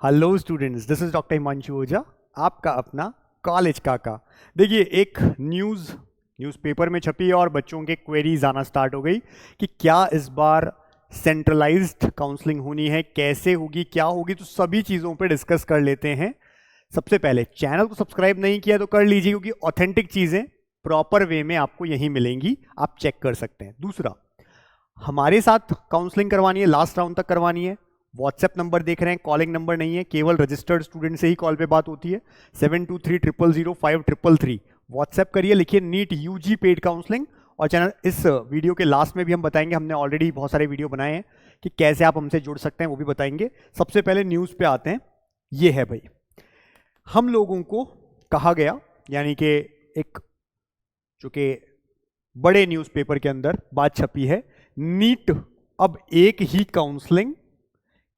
Hello students, this is doctor Himanshu Ojha, आपका अपना college काका। देखिए, एक न्यूज़पेपर में छपी है और बच्चों के क्वेरीज आना स्टार्ट हो गई कि क्या इस बार सेंट्रलाइज्ड काउंसलिंग होनी है, कैसे होगी, क्या होगी। तो सभी चीज़ों पे डिस्कस कर लेते हैं। सबसे पहले चैनल को सब्सक्राइब नहीं किया तो कर लीजिए, क्योंकि ऑथेंटिक चीज़ें प्रॉपर वे में आपको यहीं मिलेंगी, आप चेक कर सकते हैं। दूसरा, हमारे साथ काउंसलिंग करवानी है, लास्ट राउंड तक करवानी है। व्हाट्सएप नंबर देख रहे हैं, कॉलिंग नंबर नहीं है, केवल रजिस्टर्ड स्टूडेंट से ही कॉल पे बात होती है। 72300533 व्हाट्सएप करिए, लिखिए नीट यूजी पेड काउंसलिंग। और चैनल, इस वीडियो के लास्ट में भी हम बताएंगे, हमने ऑलरेडी बहुत सारे वीडियो बनाए हैं कि कैसे आप हमसे जुड़ सकते हैं, वो भी बताएंगे। सबसे पहले न्यूज़ पे आते हैं। ये है भाई, हम लोगों को कहा गया, यानी कि एक जो कि बड़े न्यूज़पेपर के अंदर बात छपी है, नीट अब एक ही काउंसलिंग,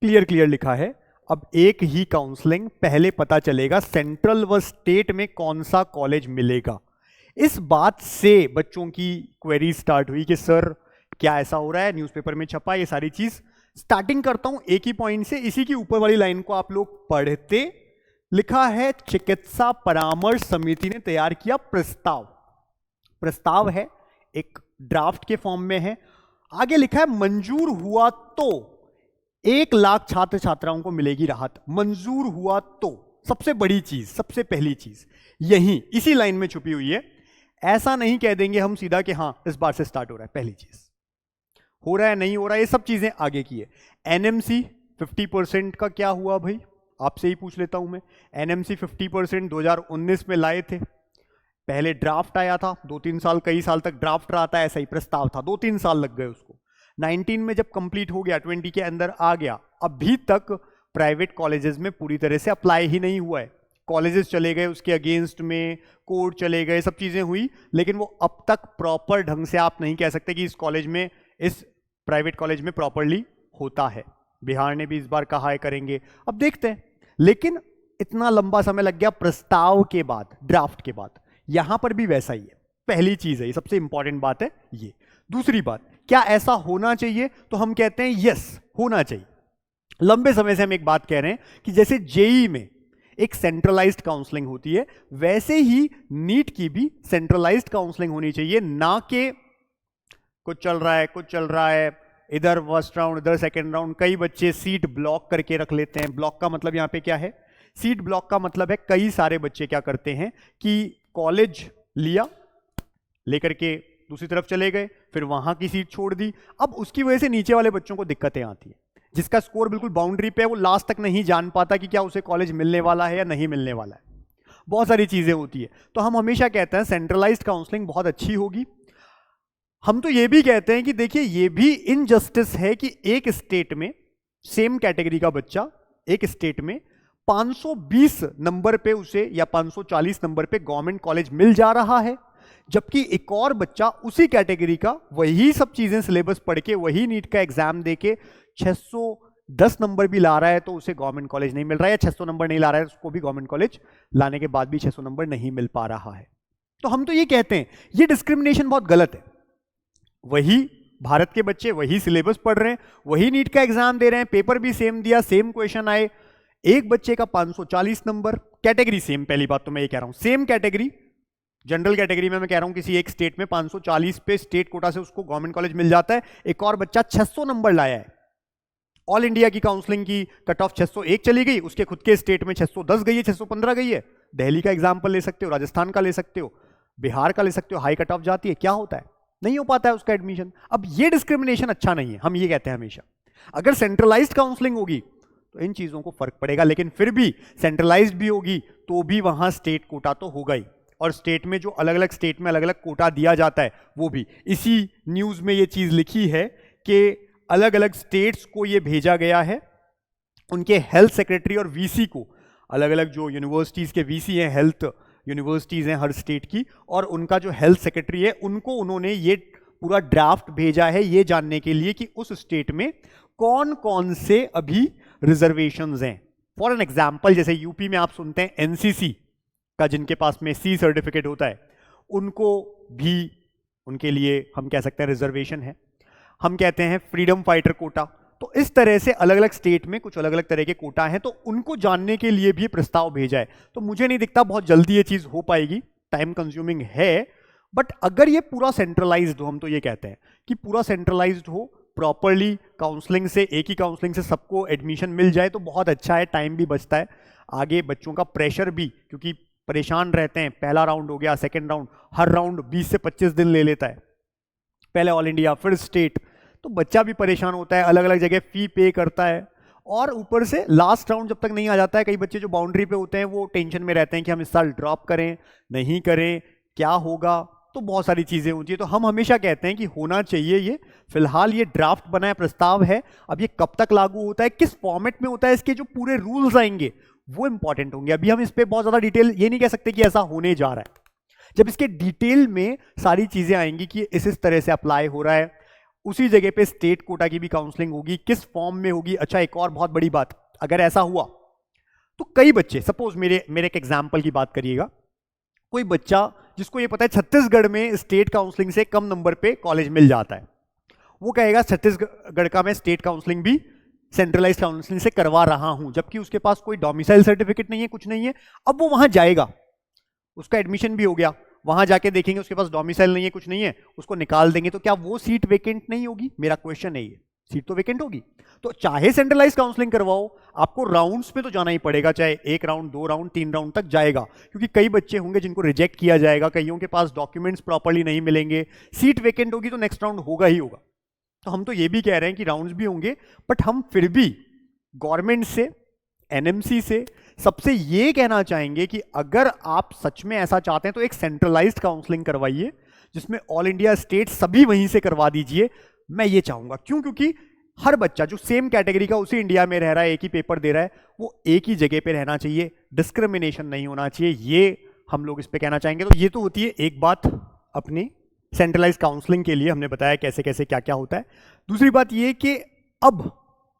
क्लियर लिखा है, अब एक ही काउंसलिंग, पहले पता चलेगा सेंट्रल व स्टेट में कौन सा कॉलेज मिलेगा। इस बात से बच्चों की क्वेरी स्टार्ट हुई कि सर क्या ऐसा हो रहा है, न्यूज़पेपर में छपा ये सारी चीज। स्टार्टिंग करता हूं एक ही पॉइंट से, इसी की ऊपर वाली लाइन को आप लोग पढ़ते। लिखा है चिकित्सा परामर्श समिति ने तैयार किया प्रस्ताव है, एक ड्राफ्ट के फॉर्म में है। आगे लिखा है मंजूर हुआ तो 1 लाख छात्र छात्राओं को मिलेगी राहत। मंजूर हुआ तो सबसे बड़ी चीज, सबसे पहली चीज यही इसी लाइन में छुपी हुई है। ऐसा नहीं कह देंगे हम सीधा कि हाँ इस बार से स्टार्ट हो रहा है। पहली चीज, हो रहा है नहीं हो रहा है, ये सब चीजें आगे की है। एनएमसी 50% का क्या हुआ भाई, आपसे ही पूछ लेता हूं मैं। एनएमसी 50% 2019 में लाए थे, पहले ड्राफ्ट आया था, 2-3 साल, कई साल तक ड्राफ्ट रहा था, ऐसा ही प्रस्ताव था, 2-3 साल लग गए उसको। 19 में जब कंप्लीट हो गया, 20 के अंदर आ गया, अभी तक प्राइवेट कॉलेजेस में पूरी तरह से अप्लाई ही नहीं हुआ है। कॉलेजेस चले गए उसके अगेंस्ट में, कोर्ट चले गए, सब चीजें हुई, लेकिन वो अब तक प्रॉपर ढंग से आप नहीं कह सकते कि इस कॉलेज में, इस प्राइवेट कॉलेज में प्रॉपरली होता है। बिहार ने भी इस बार कहा है करेंगे, अब देखते हैं। लेकिन इतना लंबा समय लग गया प्रस्ताव के बाद, ड्राफ्ट के बाद। यहां पर भी वैसा ही है। पहली चीज है, ये सबसे इंपॉर्टेंट बात है ये। दूसरी बात, क्या ऐसा होना चाहिए, तो हम कहते हैं यस होना चाहिए। लंबे समय से हम एक बात कह रहे हैं कि जैसे जेई में एक सेंट्रलाइज्ड काउंसलिंग होती है, वैसे ही नीट की भी सेंट्रलाइज्ड काउंसलिंग होनी चाहिए। ना कि कुछ चल रहा है, इधर फर्स्ट राउंड, इधर सेकंड राउंड। कई बच्चे सीट ब्लॉक करके रख लेते हैं। ब्लॉक का मतलब यहां पे क्या है, सीट ब्लॉक का मतलब है कई सारे बच्चे क्या करते हैं कि कॉलेज लिया, लेकर के दूसरी तरफ चले गए, फिर वहां की सीट छोड़ दी। अब उसकी वजह से नीचे वाले बच्चों को दिक्कतें आती है। जिसका स्कोर बिल्कुल बाउंड्री पे है, वो लास्ट तक नहीं जान पाता कि क्या उसे कॉलेज मिलने वाला है या नहीं मिलने वाला है। बहुत सारी चीजें होती है। तो हम हमेशा कहते हैं सेंट्रलाइज्ड काउंसलिंग बहुत अच्छी होगी। हम तो ये भी कहते हैं कि देखिए, ये भी इनजस्टिस है कि एक स्टेट में सेम कैटेगरी का बच्चा एक स्टेट में 520 नंबर पे उसे, या 540 नंबर पे गवर्नमेंट कॉलेज मिल जा रहा है, जबकि एक और बच्चा उसी कैटेगरी का वही सब चीजें सिलेबस पढ़ के, वही नीट का एग्जाम देके 610 नंबर भी ला रहा है, तो उसे गवर्नमेंट कॉलेज नहीं मिल रहा है। या 600 नंबर नहीं ला रहा है, उसको भी गवर्नमेंट कॉलेज लाने के बाद भी 600 नंबर नहीं मिल पा रहा है। तो हम तो ये कहते हैं ये डिस्क्रिमिनेशन बहुत गलत है। वही भारत के बच्चे वही सिलेबस पढ़ रहे हैं, वही नीट का एग्जाम दे रहे हैं, पेपर भी सेम दिया, सेम क्वेश्चन आए, एक बच्चे का 540 नंबर, कैटेगरी सेम। पहली बात तो मैं ये कह रहा हूं, सेम कैटेगरी, जनरल कैटेगरी में मैं कह रहा हूं किसी एक स्टेट में 540 पे स्टेट कोटा से उसको गवर्नमेंट कॉलेज मिल जाता है। एक और बच्चा 600 नंबर लाया है, ऑल इंडिया की काउंसलिंग की कट ऑफ 601 चली गई, उसके खुद के स्टेट में 610 गई है, 615 गई है। दिल्ली का एग्जाम्पल ले सकते हो, राजस्थान का ले सकते हो, बिहार का ले सकते हो, हाई कट ऑफ जाती है, क्या होता है, नहीं हो पाता है उसका एडमिशन। अब ये डिस्क्रिमिनेशन अच्छा नहीं है, हम ये कहते हैं हमेशा। अगर सेंट्रलाइज्ड काउंसलिंग होगी तो इन चीजों को फर्क पड़ेगा, लेकिन फिर भी सेंट्रलाइज्ड भी होगी तो भी वहां स्टेट कोटा तो होगा ही। और स्टेट में जो अलग अलग स्टेट में अलग अलग कोटा दिया जाता है, वो भी इसी न्यूज में ये चीज लिखी है कि अलग अलग स्टेट्स को ये भेजा गया है, उनके हेल्थ सेक्रेटरी और वीसी को, अलग अलग जो यूनिवर्सिटीज के वीसी हैं, हेल्थ यूनिवर्सिटीज हैं हर स्टेट की, और उनका जो हेल्थ सेक्रेटरी है, उनको उन्होंने ये पूरा ड्राफ्ट भेजा है ये जानने के लिए कि उस स्टेट में कौन कौन से अभी रिजर्वेशंस हैं। फॉर एन एग्जाम्पल, जैसे यूपी में आप सुनते हैं एनसीसी का, जिनके पास में सी सर्टिफिकेट होता है, उनको भी, उनके लिए हम कह सकते हैं रिजर्वेशन है। हम कहते हैं फ्रीडम फाइटर कोटा, तो तो इस तरह से अलग अलग स्टेट में कुछ अलग अलग तरह के कोटा हैं, तो उनको जानने के लिए भी प्रस्ताव भेजा है। तो मुझे नहीं दिखता बहुत जल्दी ये चीज हो पाएगी, टाइम कंज्यूमिंग है, बट अगर ये पूरा सेंट्रलाइज्ड हो, हम तो ये कहते हैं कि पूरा सेंट्रलाइज्ड हो, प्रॉपरली काउंसलिंग से, एक ही काउंसलिंग से सबको एडमिशन मिल जाए तो बहुत अच्छा है, टाइम भी बचता है, आगे बच्चों का प्रेशर भी, क्योंकि परेशान रहते हैं, पहला राउंड हो गया, सेकेंड राउंड, हर राउंड 20 से 25 दिन ले लेता है, पहले ऑल इंडिया फिर स्टेट, तो बच्चा भी परेशान होता है, अलग अलग जगह फी पे करता है, और ऊपर से लास्ट राउंड जब तक नहीं आ जाता है, कई बच्चे जो बाउंड्री पे होते हैं वो टेंशन में रहते हैं कि हम इस साल ड्रॉप करें नहीं करें, क्या होगा, तो बहुत सारी चीजें होती है। तो हम हमेशा कहते हैं कि होना चाहिए ये, फिलहाल ये ड्राफ्ट बनाया प्रस्ताव है, अब ये कब तक लागू होता है, किस फॉर्मेट में होता है, इसके जो पूरे रूल्स आएंगे वो इंपॉर्टेंट होंगे। अभी हम इस पे बहुत ज्यादा डिटेल ये नहीं कह सकते कि ऐसा होने जा रहा है, जब इसके डिटेल में सारी चीजें आएंगी कि इस तरह से अप्लाई हो रहा है, उसी जगह पे स्टेट कोटा की भी काउंसलिंग होगी, किस फॉर्म में होगी। अच्छा, एक और बहुत बड़ी बात, अगर ऐसा हुआ तो कई बच्चे, सपोज मेरे एक एग्जाम्पल की बात करिएगा, कोई बच्चा जिसको ये पता है छत्तीसगढ़ में स्टेट काउंसलिंग से कम नंबर पे कॉलेज मिल जाता है, वो कहेगा छत्तीसगढ़ का मैं स्टेट काउंसलिंग भी सेंट्रलाइज काउंसलिंग से करवा रहा हूं, जबकि उसके पास कोई डोमिसाइल सर्टिफिकेट नहीं है, कुछ नहीं है। अब वो वहां जाएगा, उसका एडमिशन भी हो गया, वहां जाके देखेंगे उसके पास डोमिसाइल नहीं है, कुछ नहीं है, उसको निकाल देंगे, तो क्या वो सीट वेकेंट नहीं होगी? मेरा क्वेश्चन है ये, सीट तो वेकेंट होगी। तो चाहे सेंट्रलाइज काउंसलिंग करवाओ, आपको राउंड्स पे तो जाना ही पड़ेगा, चाहे 1 राउंड 2 राउंड 3 राउंड तक जाएगा, क्योंकि कई बच्चे होंगे जिनको रिजेक्ट किया जाएगा, कईयों के पास डॉक्यूमेंट्स प्रॉपर्ली नहीं मिलेंगे, सीट वेकेंट होगी तो नेक्स्ट राउंड होगा ही होगा। तो हम तो ये भी कह रहे हैं कि राउंड्स भी होंगे, बट हम फिर भी गवर्नमेंट से, एनएमसी से, सबसे ये कहना चाहेंगे कि अगर आप सच में ऐसा चाहते हैं तो एक सेंट्रलाइज्ड काउंसलिंग करवाइए, जिसमें ऑल इंडिया स्टेट सभी वहीं से करवा दीजिए। मैं ये चाहूंगा, क्यों? क्योंकि हर बच्चा जो सेम कैटेगरी का उसी इंडिया में रह रहा है, एक ही पेपर दे रहा है, वो एक ही जगह पे रहना चाहिए, डिस्क्रिमिनेशन नहीं होना चाहिए, ये हम लोग इस पे कहना चाहेंगे। तो ये तो होती है एक बात अपनी सेंट्रलाइज काउंसलिंग के लिए, हमने बताया कैसे कैसे क्या क्या होता है। दूसरी बात ये कि अब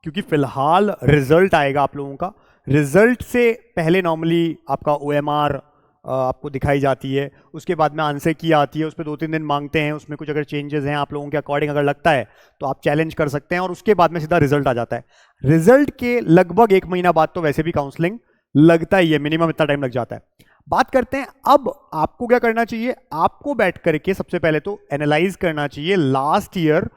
क्योंकि फिलहाल रिजल्ट आएगा आप लोगों का, रिजल्ट से पहले नॉर्मली आपका OMR आपको दिखाई जाती है, उसके बाद में आंसर की आती है, उस पर 2-3 दिन मांगते हैं, उसमें कुछ अगर चेंजेस हैं आप लोगों के अकॉर्डिंग अगर लगता है तो आप चैलेंज कर सकते हैं, और उसके बाद में सीधा रिजल्ट आ जाता है। रिजल्ट के लगभग 1 महीना बाद तो वैसे भी काउंसलिंग लगता ही है, मिनिमम इतना टाइम लग जाता है। बात करते हैं अब आपको क्या करना चाहिए। आपको बैठ करके सबसे पहले तो एनालाइज करना चाहिए लास्ट ईयर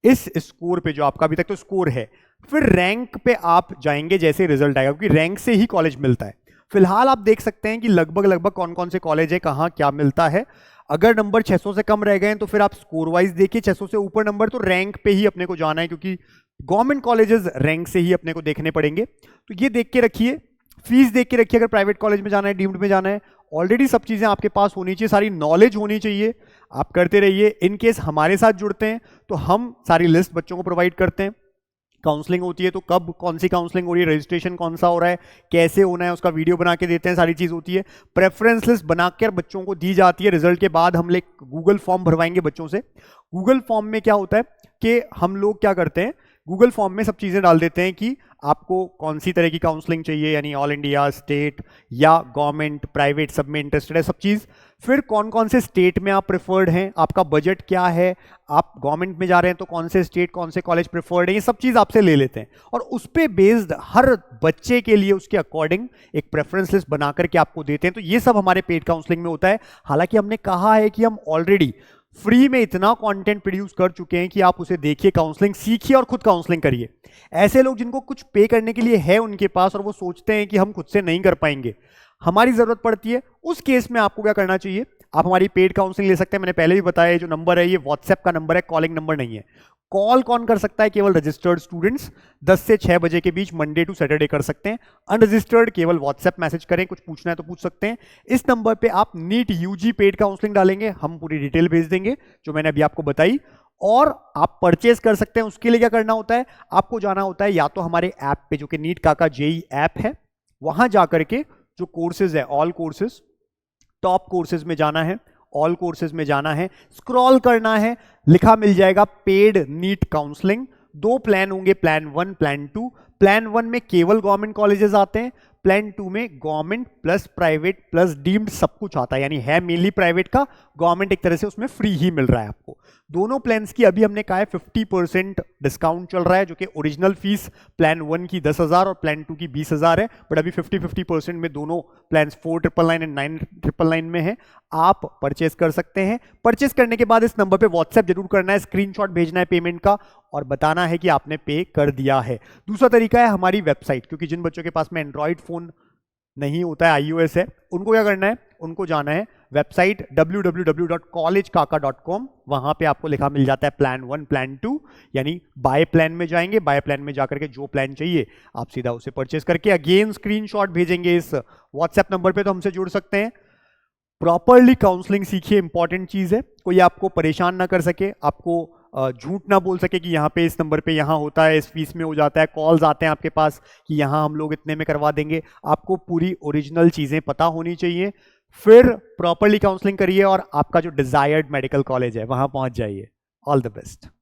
इस स्कोर पे, जो आपका अभी तक तो स्कोर है, फिर रैंक पे आप जाएंगे जैसे रिजल्ट आएगा, क्योंकि रैंक से ही कॉलेज मिलता है। फिलहाल आप देख सकते हैं कि लगभग कौन कौन से कॉलेज है, कहाँ क्या मिलता है। अगर नंबर 600 से कम रह गए हैं तो फिर आप स्कोर वाइज देखिए, 600 से ऊपर नंबर तो रैंक पे ही अपने को जाना है, क्योंकि गवर्नमेंट कॉलेजेस रैंक से ही अपने को देखने पड़ेंगे। तो ये देख के रखिए, फीस देख के रखिए, अगर प्राइवेट कॉलेज में जाना है, डीम्ड में जाना है, ऑलरेडी सब चीजें आपके पास होनी चाहिए, सारी नॉलेज होनी चाहिए, आप करते रहिए। इन केस हमारे साथ जुड़ते हैं तो हम सारी लिस्ट बच्चों को प्रोवाइड करते हैं। काउंसलिंग होती है तो कब कौन सी काउंसलिंग हो रही है, रजिस्ट्रेशन कौन सा हो रहा है, कैसे होना है, उसका वीडियो बना के देते हैं, सारी चीज होती है। प्रेफरेंस लिस्ट बनाकर बच्चों को दी जाती है। रिजल्ट के बाद हम लोग गूगल फॉर्म भरवाएंगे बच्चों से। गूगल फॉर्म में क्या होता है कि हम लोग क्या करते हैं, गूगल फॉर्म में सब चीजें डाल देते हैं कि आपको कौन सी तरह की काउंसलिंग चाहिए, यानी ऑल इंडिया, स्टेट या गवर्नमेंट, प्राइवेट, सब में इंटरेस्टेड है, सब चीज। फिर कौन कौन से स्टेट में आप प्रेफर्ड हैं, आपका बजट क्या है, आप गवर्नमेंट में जा रहे हैं तो कौन से स्टेट, कौन से कॉलेज प्रेफर्ड है, ये सब चीज आपसे ले लेते हैं, और उस पे बेस्ड हर बच्चे के लिए उसके अकॉर्डिंग एक प्रेफरेंस लिस्ट बना करके आपको देते हैं। तो ये सब हमारे पेड काउंसलिंग में होता है। हालांकि हमने कहा है कि हम ऑलरेडी फ्री में इतना कंटेंट प्रोड्यूस कर चुके हैं कि आप उसे देखिए, काउंसलिंग सीखिए और खुद काउंसलिंग करिए। ऐसे लोग जिनको कुछ पे करने के लिए है उनके पास, और वो सोचते हैं कि हम खुद से नहीं कर पाएंगे, हमारी जरूरत पड़ती है, उस केस में आपको क्या करना चाहिए, आप हमारी पेड काउंसलिंग ले सकते हैं। मैंने पहले भी बताया, जो नंबर है ये व्हाट्सएप का नंबर है, कॉलिंग नंबर नहीं है। कॉल कौन कर सकता है? केवल रजिस्टर्ड स्टूडेंट्स 10 से 6 बजे के बीच मंडे टू सैटरडे कर सकते हैं। अनरजिस्टर्ड केवल व्हाट्सएप मैसेज करें, कुछ पूछना है तो पूछ सकते हैं। इस नंबर पे आप नीट यूजी पेड काउंसलिंग डालेंगे, हम पूरी डिटेल भेज देंगे जो मैंने अभी आपको बताई, और आप परचेज कर सकते हैं। उसके लिए क्या करना होता है, आपको जाना होता है या तो हमारे ऐप पे, जो कि नीट काका जेई ऐप है, वहां जाकर के जो कोर्सेज है, ऑल कोर्सेज, टॉप कोर्सेज में जाना है, ऑल कोर्सेज में जाना है, स्क्रॉल करना है, लिखा मिल जाएगा पेड नीट काउंसलिंग। 2 प्लान होंगे, प्लान 1, प्लान 2। प्लान 1 में केवल गवर्नमेंट कॉलेजेस आते हैं, प्लान 2 में government plus private plus deemed सब कुछ आता है, यानी है मेनली प्राइवेट का, गवर्नमेंट एक तरह से उसमें फ्री ही मिल रहा है आपको। दोनों प्लान्स की अभी हमने कहा है 50% डिस्काउंट चल रहा है, जो कि ओरिजिनल फीस प्लान 1 की 10,000 और प्लान 2 की 20,000 है, बट अभी 50% में दोनों प्लान्स 4,999 एंड 9,999 में है। आप परचेस कर सकते हैं। परचेस करने के बाद इस नंबर पे व्हाट्सएप जरूर करना है, स्क्रीनशॉट भेजना है पेमेंट का और बताना है कि आपने पे कर दिया है। दूसरा तरीका है हमारी वेबसाइट, क्योंकि जिन बच्चों के पास में एंड्रॉइड फोन नहीं होता है, iOS है, उनको क्या करना है, उनको जाना है वेबसाइट www.collegekaka.com। वहां पे आपको लिखा मिल जाता है प्लान 1 प्लान 2, यानी बाय प्लान में जाएंगे, बाय प्लान में जाकर के जो प्लान चाहिए आप सीधा उसे परचेस करके अगेन स्क्रीनशॉट भेजेंगे इस व्हाट्सएप नंबर पे, तो हमसे जुड़ सकते हैं। प्रॉपरली काउंसलिंग सीखिए, इंपॉर्टेंट चीज है। कोई आपको परेशान ना कर सके, आपको झूठ ना बोल सके कि यहाँ पे इस नंबर पे यहाँ होता है, इस फीस में हो जाता है, कॉल्स आते हैं आपके पास कि यहाँ हम लोग इतने में करवा देंगे। आपको पूरी ओरिजिनल चीजें पता होनी चाहिए, फिर प्रॉपरली काउंसलिंग करिए और आपका जो डिजायर्ड मेडिकल कॉलेज है वहां पहुंच जाइए। All the best.